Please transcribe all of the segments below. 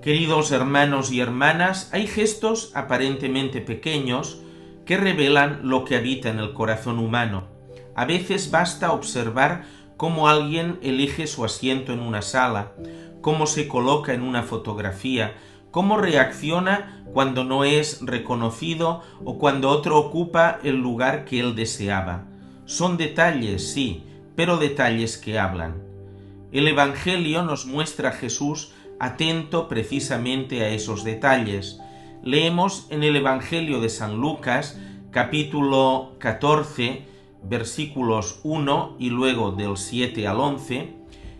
Queridos hermanos y hermanas, hay gestos aparentemente pequeños que revelan lo que habita en el corazón humano. A veces basta observar cómo alguien elige su asiento en una sala, cómo se coloca en una fotografía, cómo reacciona cuando no es reconocido o cuando otro ocupa el lugar que él deseaba. Son detalles, sí, pero detalles que hablan. El Evangelio nos muestra a Jesús atento precisamente a esos detalles. Leemos en el Evangelio de San Lucas, capítulo 14, versículos 1 y luego del 7 al 11,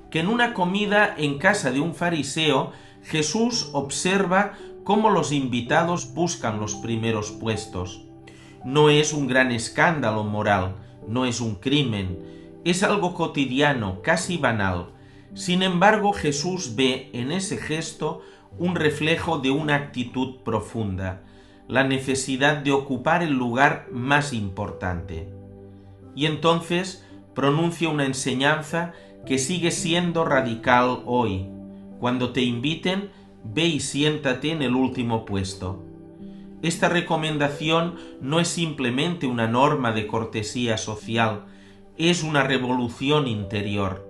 que en una comida en casa de un fariseo, Jesús observa cómo los invitados buscan los primeros puestos. No es un gran escándalo moral, no es un crimen, es algo cotidiano, casi banal. Sin embargo, Jesús ve en ese gesto un reflejo de una actitud profunda, la necesidad de ocupar el lugar más importante. Y entonces pronuncia una enseñanza que sigue siendo radical hoy. Cuando te inviten, ve y siéntate en el último puesto. Esta recomendación no es simplemente una norma de cortesía social, es una revolución interior.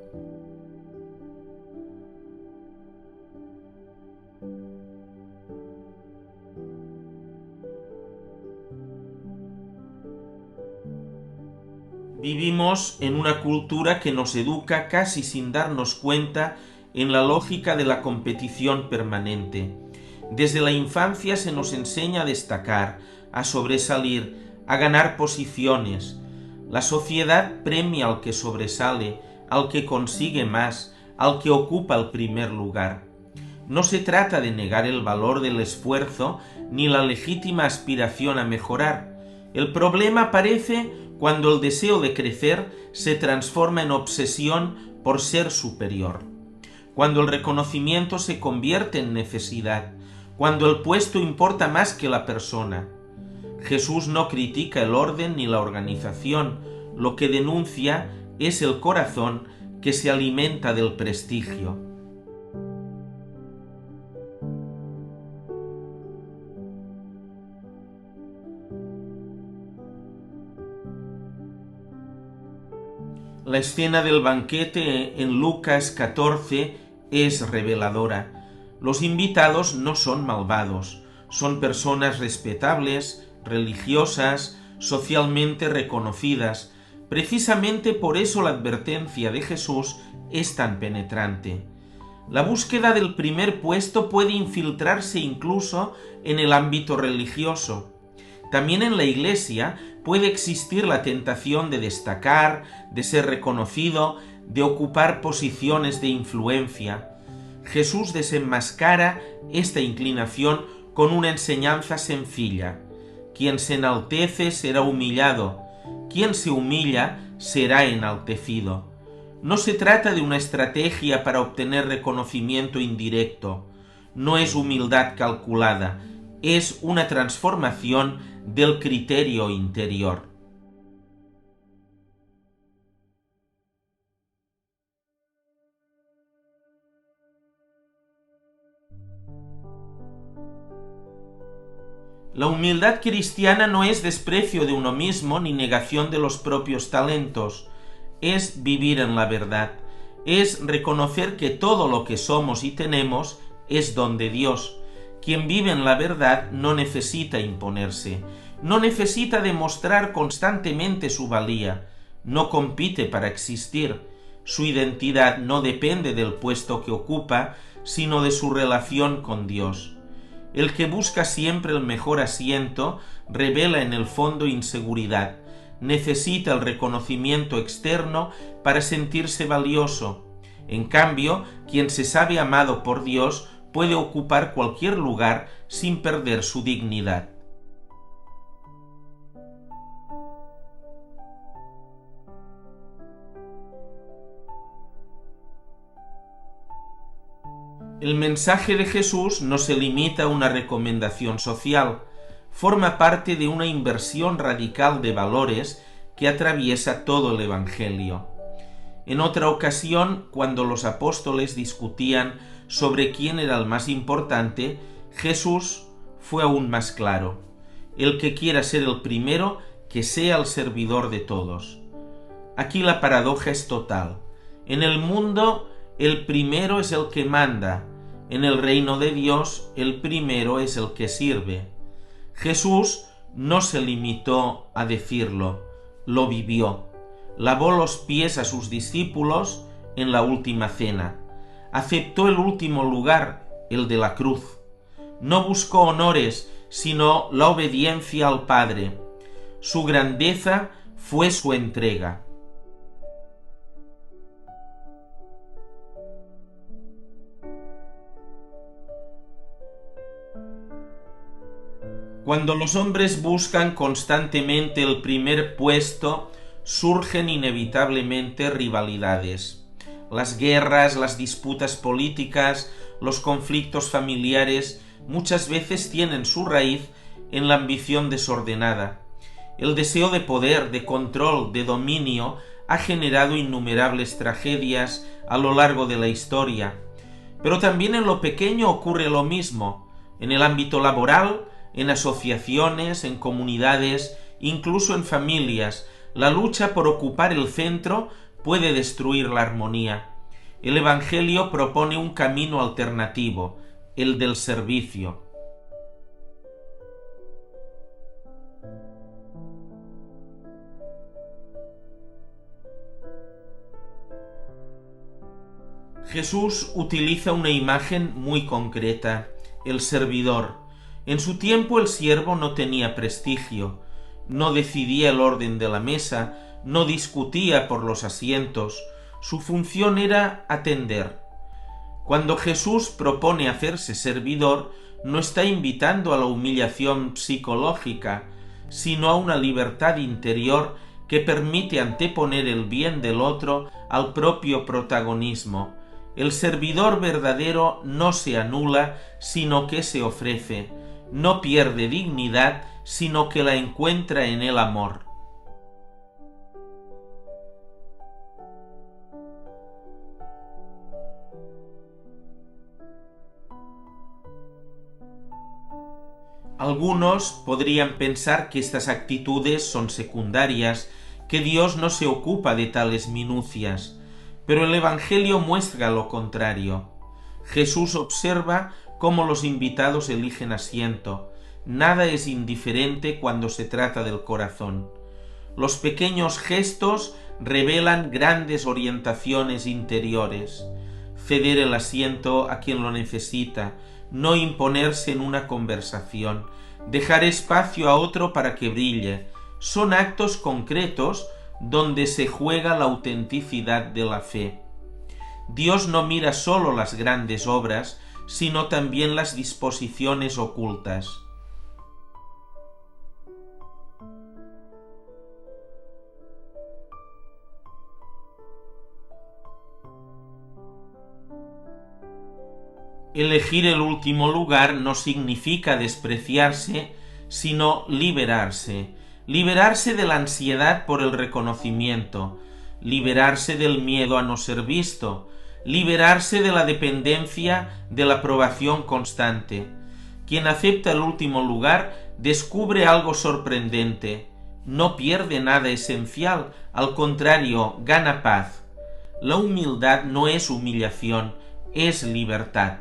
Vivimos en una cultura que nos educa casi sin darnos cuenta en la lógica de la competición permanente. Desde la infancia se nos enseña a destacar, a sobresalir, a ganar posiciones. La sociedad premia al que sobresale, al que consigue más, al que ocupa el primer lugar. No se trata de negar el valor del esfuerzo ni la legítima aspiración a mejorar. El problema aparece cuando el deseo de crecer se transforma en obsesión por ser superior, cuando el reconocimiento se convierte en necesidad, cuando el puesto importa más que la persona. Jesús no critica el orden ni la organización, lo que denuncia es el corazón que se alimenta del prestigio. La escena del banquete en Lucas 14 es reveladora. Los invitados no son malvados, son personas respetables, religiosas, socialmente reconocidas. Precisamente por eso la advertencia de Jesús es tan penetrante. La búsqueda del primer puesto puede infiltrarse incluso en el ámbito religioso. También en la Iglesia puede existir la tentación de destacar, de ser reconocido, de ocupar posiciones de influencia. Jesús desenmascara esta inclinación con una enseñanza sencilla. Quien se enaltece será humillado, quien se humilla será enaltecido. No se trata de una estrategia para obtener reconocimiento indirecto, no es humildad calculada, es una transformación del criterio interior. La humildad cristiana no es desprecio de uno mismo ni negación de los propios talentos, es vivir en la verdad, es reconocer que todo lo que somos y tenemos es don de Dios. Quien vive en la verdad no necesita imponerse, no necesita demostrar constantemente su valía, no compite para existir. Su identidad no depende del puesto que ocupa, sino de su relación con Dios. El que busca siempre el mejor asiento revela en el fondo inseguridad, necesita el reconocimiento externo para sentirse valioso. En cambio, quien se sabe amado por Dios puede ocupar cualquier lugar sin perder su dignidad. El mensaje de Jesús no se limita a una recomendación social, forma parte de una inversión radical de valores que atraviesa todo el Evangelio. En otra ocasión, cuando los apóstoles discutían sobre quién era el más importante, Jesús fue aún más claro. El que quiera ser el primero, que sea el servidor de todos. Aquí la paradoja es total. En el mundo, el primero es el que manda. En el reino de Dios, el primero es el que sirve. Jesús no se limitó a decirlo, lo vivió. Lavó los pies a sus discípulos en la última cena. Aceptó el último lugar, el de la cruz. No buscó honores, sino la obediencia al Padre. Su grandeza fue su entrega. Cuando los hombres buscan constantemente el primer puesto, surgen inevitablemente rivalidades. Las guerras, las disputas políticas, los conflictos familiares muchas veces tienen su raíz en la ambición desordenada. El deseo de poder, de control, de dominio ha generado innumerables tragedias a lo largo de la historia. Pero también en lo pequeño ocurre lo mismo. En el ámbito laboral, en asociaciones, en comunidades, incluso en familias, la lucha por ocupar el centro puede destruir la armonía. El Evangelio propone un camino alternativo, el del servicio. Jesús utiliza una imagen muy concreta, el servidor. En su tiempo el siervo no tenía prestigio, no decidía el orden de la mesa, no discutía por los asientos, su función era atender. Cuando Jesús propone hacerse servidor, no está invitando a la humillación psicológica, sino a una libertad interior que permite anteponer el bien del otro al propio protagonismo. El servidor verdadero no se anula, sino que se ofrece. No pierde dignidad, sino que la encuentra en el amor. Algunos podrían pensar que estas actitudes son secundarias, que Dios no se ocupa de tales minucias, pero el Evangelio muestra lo contrario. Jesús observa cómo los invitados eligen asiento. Nada es indiferente cuando se trata del corazón. Los pequeños gestos revelan grandes orientaciones interiores. Ceder el asiento a quien lo necesita, no imponerse en una conversación, dejar espacio a otro para que brille, son actos concretos donde se juega la autenticidad de la fe. Dios no mira solo las grandes obras, sino también las disposiciones ocultas. Elegir el último lugar no significa despreciarse, sino liberarse. Liberarse de la ansiedad por el reconocimiento, liberarse del miedo a no ser visto, liberarse de la dependencia de la aprobación constante. Quien acepta el último lugar descubre algo sorprendente. No pierde nada esencial, al contrario, gana paz. La humildad no es humillación, es libertad.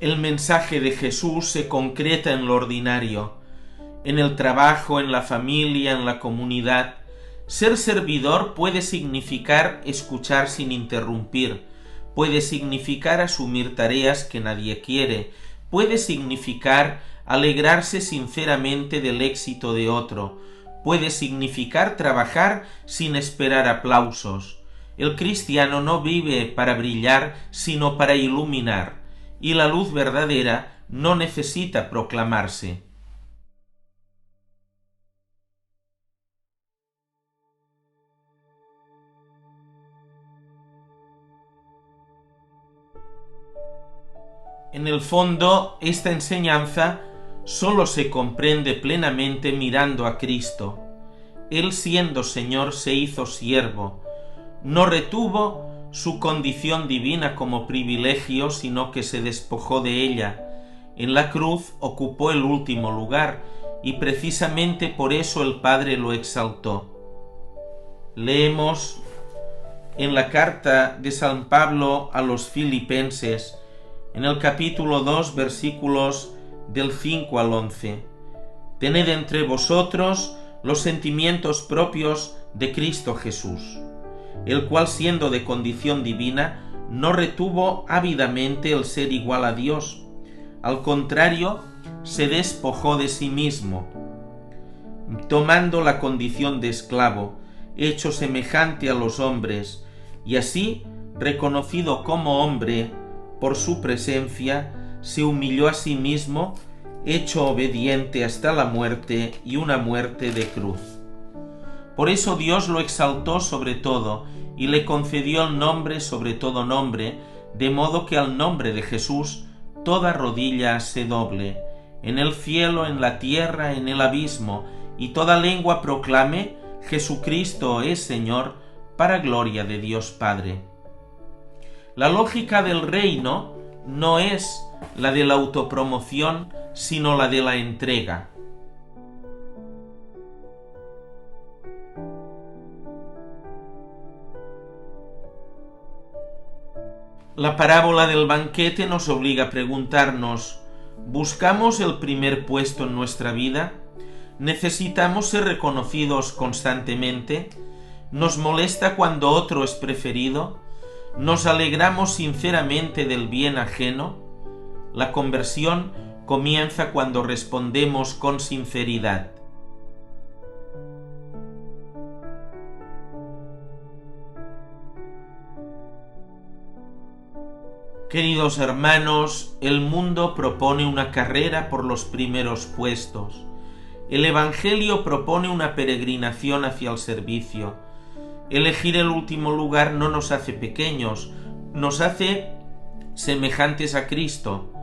El mensaje de Jesús se concreta en lo ordinario, en el trabajo, en la familia, en la comunidad. Ser servidor puede significar escuchar sin interrumpir, puede significar asumir tareas que nadie quiere, puede significar alegrarse sinceramente del éxito de otro, puede significar trabajar sin esperar aplausos. El cristiano no vive para brillar, sino para iluminar. Y la luz verdadera no necesita proclamarse. En el fondo, esta enseñanza solo se comprende plenamente mirando a Cristo. Él, siendo Señor, se hizo siervo. No retuvo su condición divina como privilegio, sino que se despojó de ella. En la cruz ocupó el último lugar, y precisamente por eso el Padre lo exaltó. Leemos en la carta de San Pablo a los Filipenses, en el capítulo 2, versículos del 5 al 11. Tened entre vosotros los sentimientos propios de Cristo Jesús, el cual, siendo de condición divina, no retuvo ávidamente el ser igual a Dios. Al contrario, se despojó de sí mismo, tomando la condición de esclavo, hecho semejante a los hombres, y así, reconocido como hombre por su presencia, se humilló a sí mismo, hecho obediente hasta la muerte, y una muerte de cruz. Por eso Dios lo exaltó sobre todo, y le concedió el nombre sobre todo nombre, de modo que al nombre de Jesús toda rodilla se doble, en el cielo, en la tierra, en el abismo, y toda lengua proclame: Jesucristo es Señor, para gloria de Dios Padre. La lógica del reino no es la de la autopromoción, sino la de la entrega. La parábola del banquete nos obliga a preguntarnos: ¿buscamos el primer puesto en nuestra vida? ¿Necesitamos ser reconocidos constantemente? ¿Nos molesta cuando otro es preferido? ¿Nos alegramos sinceramente del bien ajeno? La conversión comienza cuando respondemos con sinceridad. Queridos hermanos, el mundo propone una carrera por los primeros puestos. El Evangelio propone una peregrinación hacia el servicio. Elegir el último lugar no nos hace pequeños, nos hace semejantes a Cristo.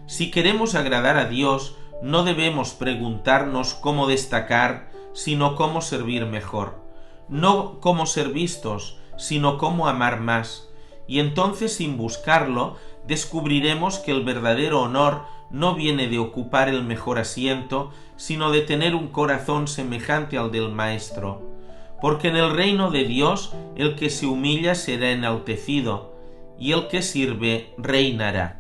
Si queremos agradar a Dios, no debemos preguntarnos cómo destacar, sino cómo servir mejor. No cómo ser vistos, sino cómo amar más. Y entonces, sin buscarlo, descubriremos que el verdadero honor no viene de ocupar el mejor asiento, sino de tener un corazón semejante al del Maestro. Porque en el reino de Dios el que se humilla será enaltecido, y el que sirve reinará.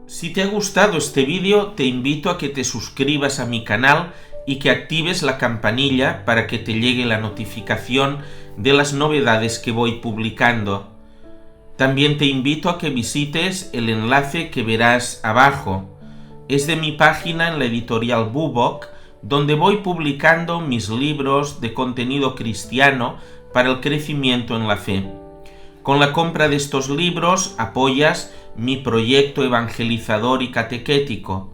Si te ha gustado este vídeo, te invito a que te suscribas a mi canal y que actives la campanilla para que te llegue la notificación de las novedades que voy publicando. También te invito a que visites el enlace que verás abajo. Es de mi página en la editorial Bubok, donde voy publicando mis libros de contenido cristiano para el crecimiento en la fe. Con la compra de estos libros apoyas mi proyecto evangelizador y catequético.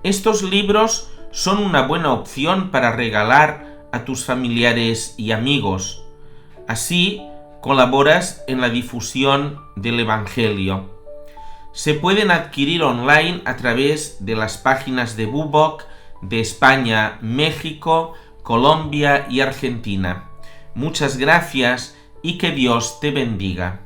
Estos libros son una buena opción para regalar a tus familiares y amigos. Así colaboras en la difusión del Evangelio. Se pueden adquirir online a través de las páginas de Bubok de España, México, Colombia y Argentina. Muchas gracias y que Dios te bendiga.